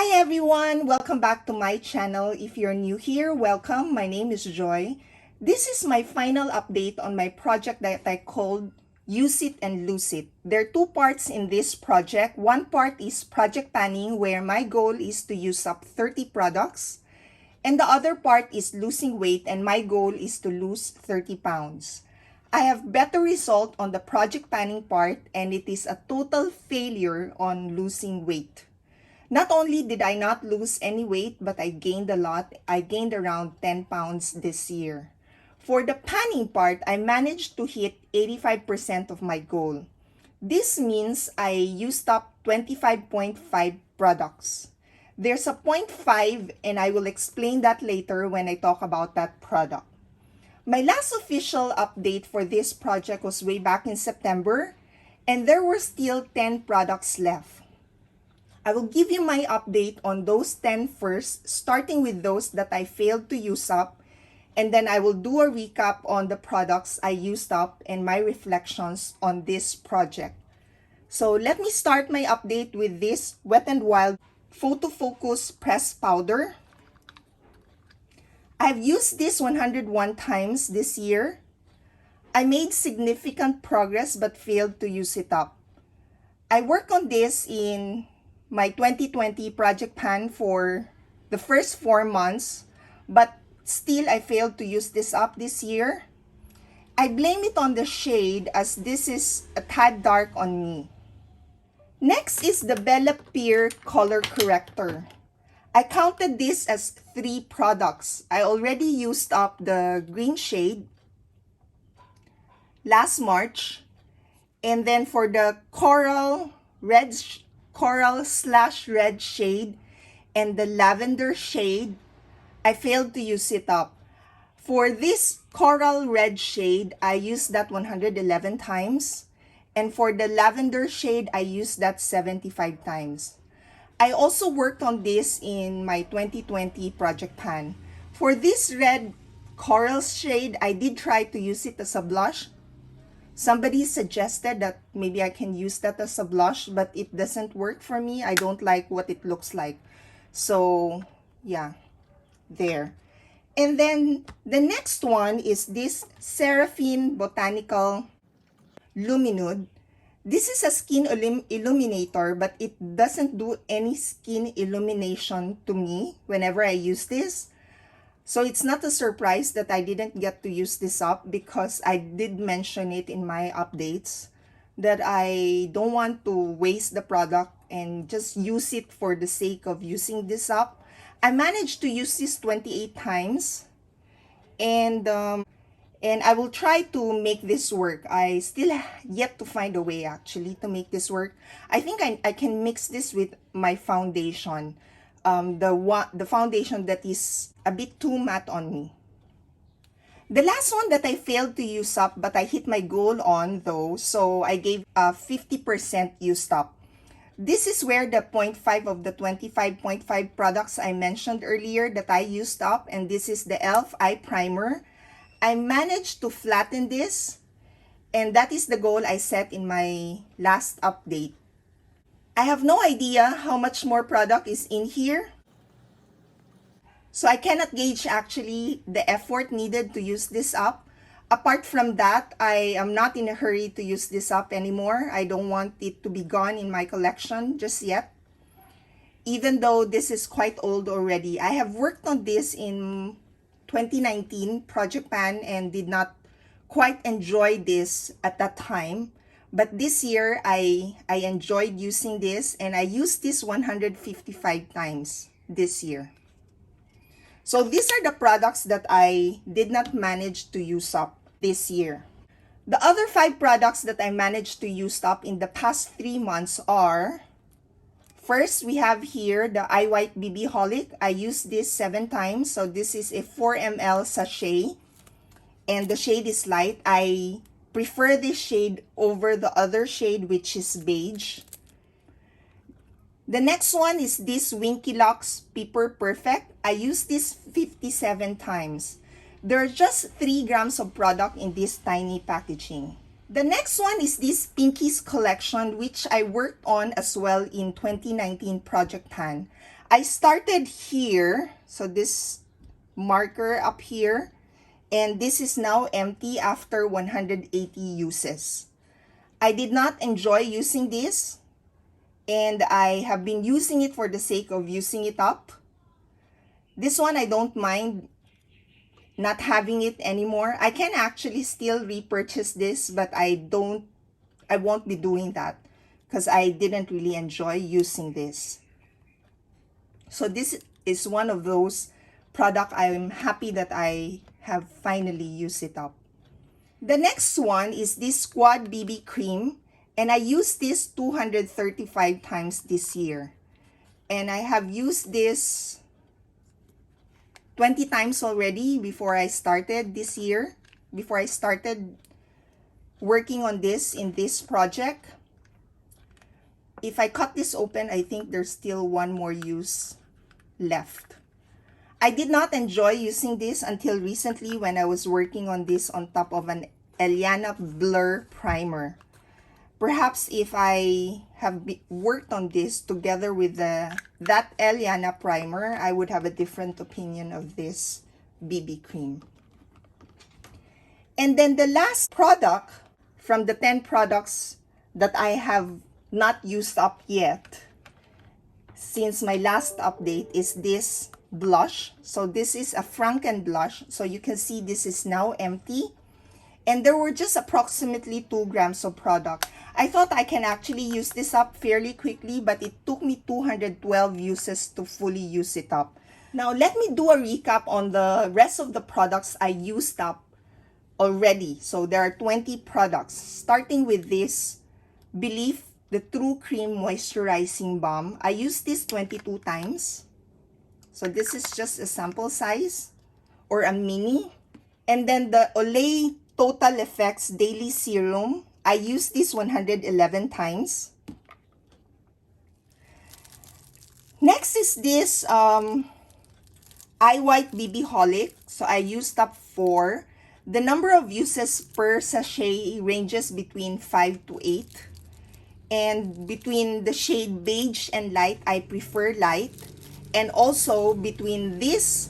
Hi everyone! Welcome back to my channel. If you're new here, welcome. My name is Joy. This is my final update on my project that I called Use It and Lose It. There are two parts in this project. One part is project panning, where my goal is to use up 30 products. And the other part is losing weight, and my goal is to lose 30 pounds. I have better result on the project panning part, and it is a total failure on losing weight. Not only did I not lose any weight, but I gained a lot. I gained around 10 pounds this year. For the panning part, I managed to hit 85% of my goal. This means I used up 25.5 products. There's a 0.5, and I will explain that later when I talk about that product. My last official update for this project was way back in September, and there were still 10 products left. I will give you my update on those 10 first, starting with those that I failed to use up, and then I will do a recap on the products I used up and my reflections on this project. So let me start my update with this Wet n Wild Photo Focus Press Powder. I've used this 101 times this year. I made significant progress but failed to use it up. I worked on this in my 2020 project pan for the first 4 months, but still I failed to use this up this year. I blame it on the shade, as this is a tad dark on me. Next is the Bella Peer Color Corrector. I counted this as 3 products. I already used up the green shade last March, and then for the coral slash red shade and the lavender shade, I failed to use it up. For this coral red shade, I used that 111 times, and for the lavender shade, I used that 75 times. I also worked on this in my 2020 project pan. For this red coral shade, I did try to use it as a blush. Somebody suggested that maybe I can use that as a blush, but it doesn't work for me. I don't like what it looks like. So, yeah, there. And then the next one is this Seraphine Botanical Luminous. This is a skin illuminator, but it doesn't do any skin illumination to me whenever I use this. So it's not a surprise that I didn't get to use this up, because I did mention it in my updates that I don't want to waste the product and just use it for the sake of using this up. I managed to use this 28 times, and I will try to make this work. I still yet to find a way actually to make this work. I think I can mix this with my foundation. The foundation that is a bit too matte on me. The last one that I failed to use up, but I hit my goal on though, so I gave a 50% used up. This is where the 0.5 of the 25.5 products I mentioned earlier that I used up, and this is the e.l.f. eye primer. I managed to flatten this, and that is the goal I set in my last update. I have no idea how much more product is in here, so I cannot gauge actually the effort needed to use this up. Apart from that, I am not in a hurry to use this up anymore. I don't want it to be gone in my collection just yet, even though this is quite old already. I have worked on this in 2019 project pan and did not quite enjoy this at that time. But this year, I enjoyed using this, and I used this 155 times this year. So these are the products that I did not manage to use up this year. The other 5 products that I managed to use up in the past 3 months are, first, we have here the Eye White BB Holic. I used this 7 times. So this is a 4 ml sachet, and the shade is light. I prefer this shade over the other shade, which is beige. The next one is this Winky Locks Paper Perfect. I used this 57 times. There are just 3 grams of product in this tiny packaging. The next one is this Pinkies collection, which I worked on as well in 2019 Project Pan. I started here, so this marker up here, and this is now empty after 180 uses. I did not enjoy using this, and I have been using it for the sake of using it up. This one I don't mind not having it anymore. I can actually still repurchase this, but I won't be doing that because I didn't really enjoy using this. So this is one of those products I'm happy that I have finally used it up. The next one is this Squad BB Cream, and I used this 235 times this year. And I have used this 20 times already before I started this year, before I started working on this in this project. If I cut this open, I think there's still one more use left. I did not enjoy using this until recently when I was working on this on top of an Eliana Blur primer. Perhaps if I have worked on this together with that Eliana primer, I would have a different opinion of this BB cream. And then the last product from the 10 products that I have not used up yet since my last update is this blush. So this is a Franken Blush. So you can see this is now empty. And there were just approximately 2 grams of product. I thought I can actually use this up fairly quickly, but it took me 212 uses to fully use it up. Now, let me do a recap on the rest of the products I used up already. So there are 20 products, starting with this Belief, the True Cream Moisturizing Balm. I used this 22 times. So this is just a sample size or a mini. And then the Olay Total Effects Daily Serum. I used this 111 times. Next is this Eye White BB Holic. So I used up 4. The number of uses per sachet ranges between 5 to 8. And between the shade Beige and Light, I prefer Light. And also between this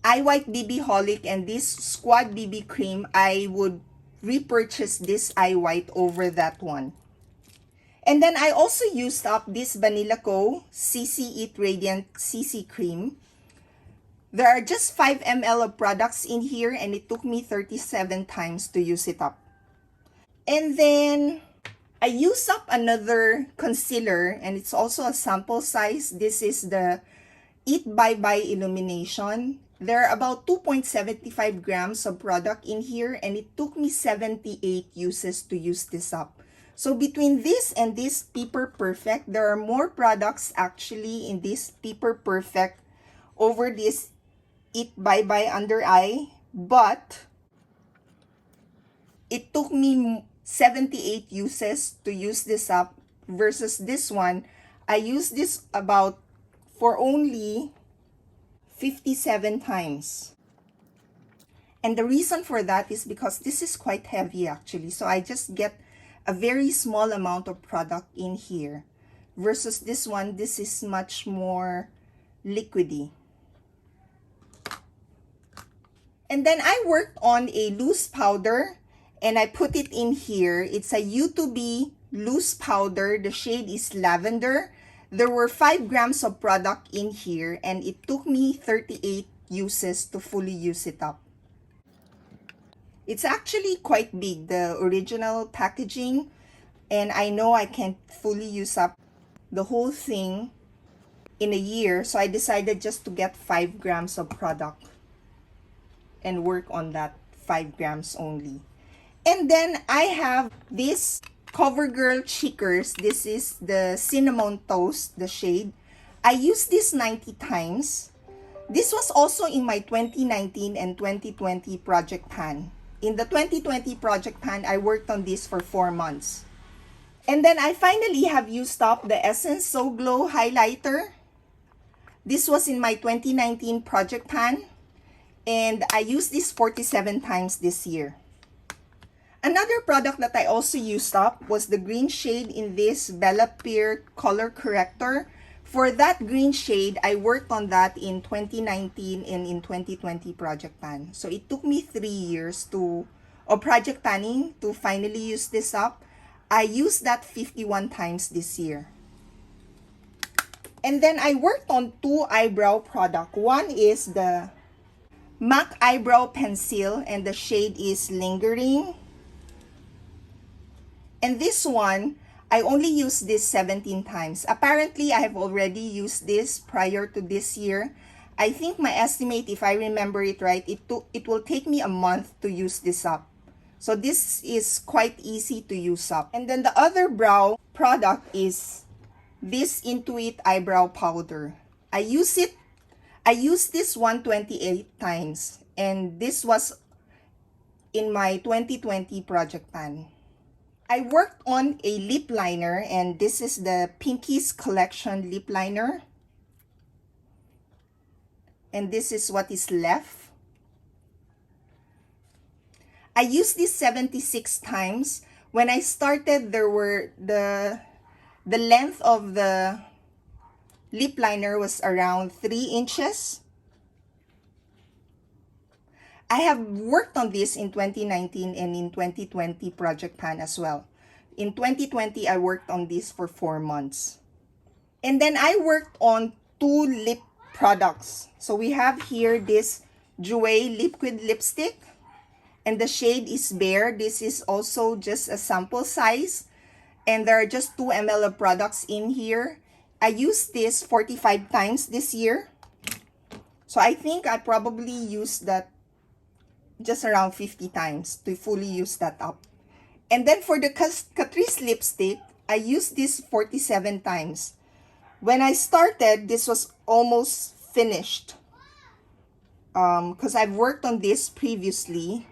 Eye White BB Holic and this Squad BB Cream, I would repurchase this Eye White over that one. And then I also used up this Vanilla Co. CC Eat Radiant CC Cream. There are just 5 ml of products in here, and it took me 37 times to use it up. And then I used up another concealer, and it's also a sample size. This is the Eat Bye Bye Illumination. There are about 2.75 grams of product in here, and it took me 78 uses to use this up. So between this and this Paper Perfect, there are more products actually in this Paper Perfect over this Eat Bye Bye Under Eye, but it took me 78 uses to use this up versus this one. I used this about for only 57 times. And the reason for that is because this is quite heavy actually. So I just get a very small amount of product in here. Versus this one, this is much more liquidy. And then I worked on a loose powder and I put it in here. It's a U2B loose powder. The shade is Lavender. There were 5 grams of product in here, and it took me 38 uses to fully use it up. It's actually quite big, the original packaging, and I know I can't fully use up the whole thing in a year, so I decided just to get 5 grams of product and work on that 5 grams only. And then I have this Covergirl Cheekers. This is the Cinnamon Toast, the shade. I used this 90 times. This was also in my 2019 and 2020 Project Pan. In the 2020 Project Pan, I worked on this for 4 months. And then I finally have used up the Essence So Glow Highlighter. This was in my 2019 Project Pan. And I used this 47 times this year. Another product that I also used up was the green shade in this Bella Pear Color Corrector. For that green shade, I worked on that in 2019 and in 2020 project pan. So it took me 3 years of project panning to finally use this up. I used that 51 times this year. And then I worked on 2 eyebrow products. One is the MAC Eyebrow Pencil and the shade is Lingering. And this one, I only used this 17 times. Apparently, I have already used this prior to this year. I think my estimate, if I remember it right, it will take me a month to use this up. So this is quite easy to use up. And then the other brow product is this Intuit eyebrow powder. I used this 128 times, and this was in my 2020 project pan. I worked on a lip liner, and this is the Pinkies Collection lip liner. And this is what is left. I used this 76 times. When I started, there were the length of the lip liner was around 3 inches. I have worked on this in 2019 and in 2020 project pan as well. In 2020, I worked on this for 4 months. And then I worked on 2 lip products. So we have here this Jouer liquid lipstick, and the shade is Bare. This is also just a sample size, and there are just 2 ml of products in here. I used this 45 times this year. So I think I probably used that just around 50 times to fully use that up. And then for the Catrice lipstick, I used this 47 times. When I started, this was almost finished. Because I've worked on this previously.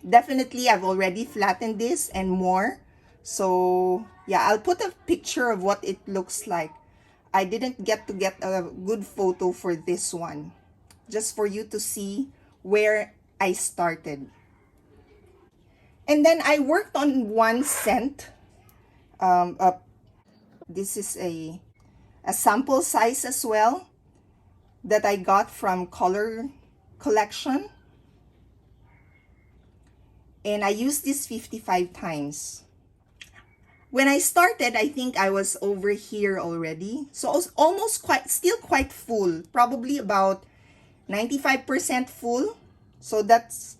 Definitely, I've already flattened this and more. So, yeah, I'll put a picture of what it looks like. I didn't get a good photo for this one. Just for you to see where I started. And then I worked on one scent. This is a sample size as well that I got from Color Collection. And I used this 55 times. When I started, I think I was over here already. So I was almost still quite full. Probably about 95% full. So that's,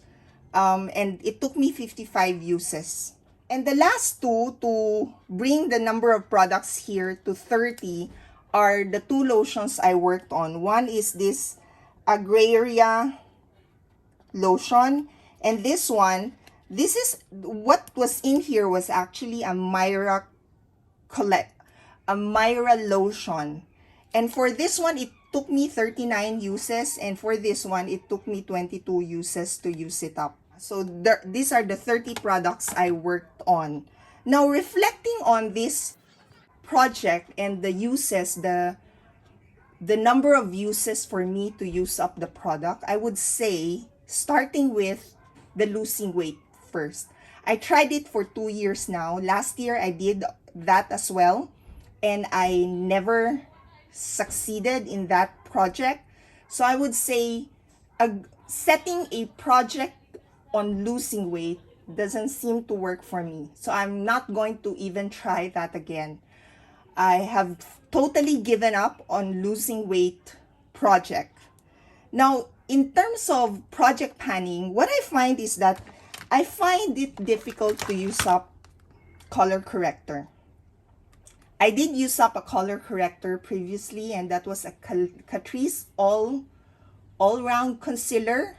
and it took me 55 uses. And the last 2 to bring the number of products here to 30 are the 2 lotions I worked on. One is this Agraria lotion. And this one, this is, what was in here was actually a Myra lotion. And for this one, it took me 39 uses, and for this one, it took me 22 uses to use it up. So these are the 30 products I worked on. Now, reflecting on this project and the uses, the number of uses for me to use up the product, I would say, starting with the losing weight first. I tried it for 2 years now. Last year, I did that as well, and I never succeeded in that project. So I would say setting a project on losing weight doesn't seem to work for me. So I'm not going to even try that again. I have totally given up on losing weight project. Now, in terms of project panning, what I find is that I find it difficult to use up color corrector. I did use up a color corrector previously, and that was a Catrice all-round concealer.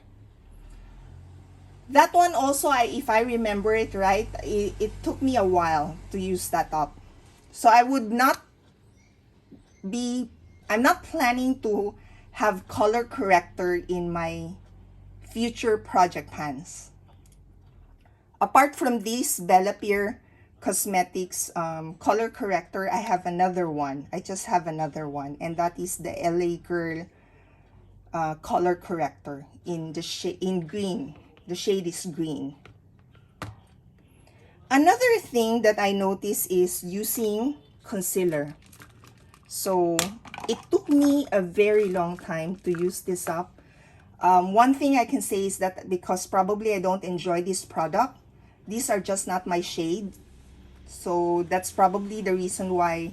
That one also, if I remember it right, it took me a while to use that up. So I'm not planning to have color corrector in my future project pans. Apart from this Bella Pear Cosmetics color corrector, I have another one. I just have another one, and that is the LA Girl color corrector in green. The shade is green. Another thing that I noticed is using concealer. So it took me a very long time to use this up. One thing I can say is that because probably I don't enjoy this product, these are just not my shade. So that's probably the reason why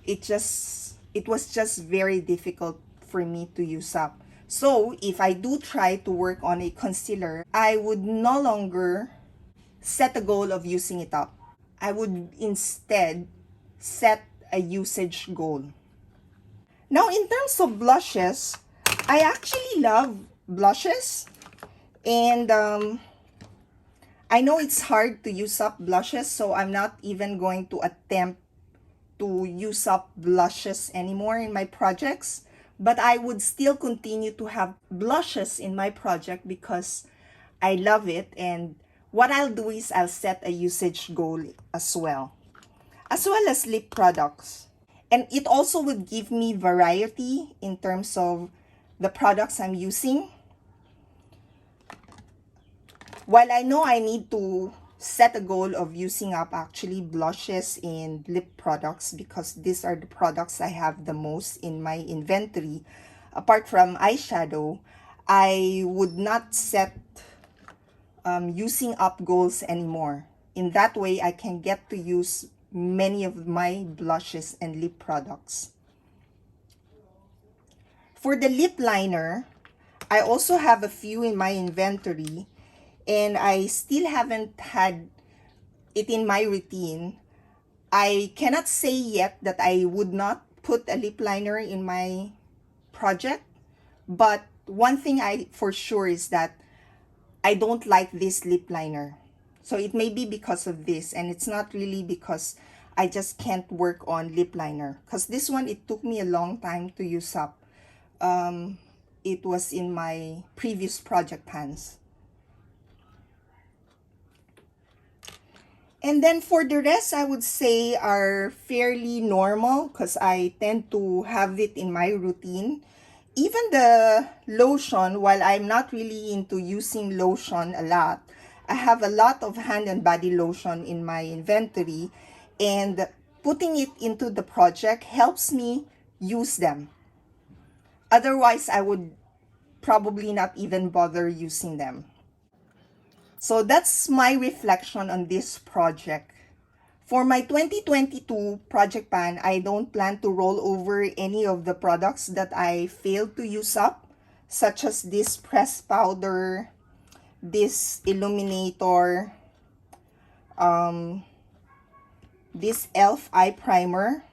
it was just very difficult for me to use up. So if I do try to work on a concealer, I would no longer set a goal of using it up. I would instead set a usage goal. Now, in terms of blushes, I actually love blushes. And I know it's hard to use up blushes, so I'm not even going to attempt to use up blushes anymore in my projects. But I would still continue to have blushes in my project because I love it. And what I'll do is I'll set a usage goal as well as lip products. And it also would give me variety in terms of the products I'm using. While I know I need to set a goal of using up actually blushes and lip products because these are the products I have the most in my inventory, apart from eyeshadow, I would not set using up goals anymore. In that way, I can get to use many of my blushes and lip products. For the lip liner, I also have a few in my inventory and I still haven't had it in my routine. I cannot say yet that I would not put a lip liner in my project, but one thing I for sure is that I don't like this lip liner. So it may be because of this, and it's not really because I just can't work on lip liner. Because this one, it took me a long time to use up. It was in my previous project pans. And then for the rest, I would say are fairly normal because I tend to have it in my routine. Even the lotion, while I'm not really into using lotion a lot, I have a lot of hand and body lotion in my inventory, and putting it into the project helps me use them. Otherwise, I would probably not even bother using them. So that's my reflection on this project. For my 2022 project pan, I don't plan to roll over any of the products that I failed to use up, such as this pressed powder, this illuminator, this e.l.f. eye primer,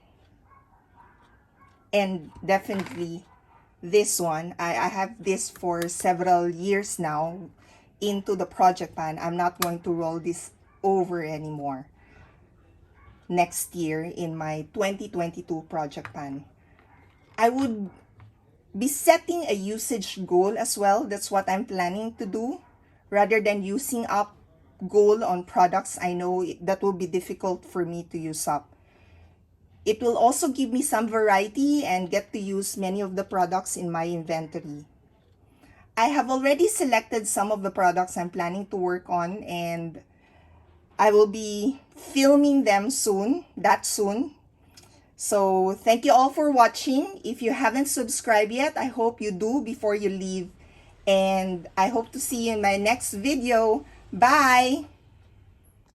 and definitely this one. I have this for several years now into the project pan. I'm not going to roll this over anymore next year in my 2022 project pan. I would be setting a usage goal as well. That's what I'm planning to do. Rather than using up goal on products I know that will be difficult for me to use up. It will also give me some variety and get to use many of the products in my inventory. I have already selected some of the products I'm planning to work on, and I will be filming them soon, that soon. So thank you all for watching. If you haven't subscribed yet, I hope you do before you leave. And I hope to see you in my next video. Bye!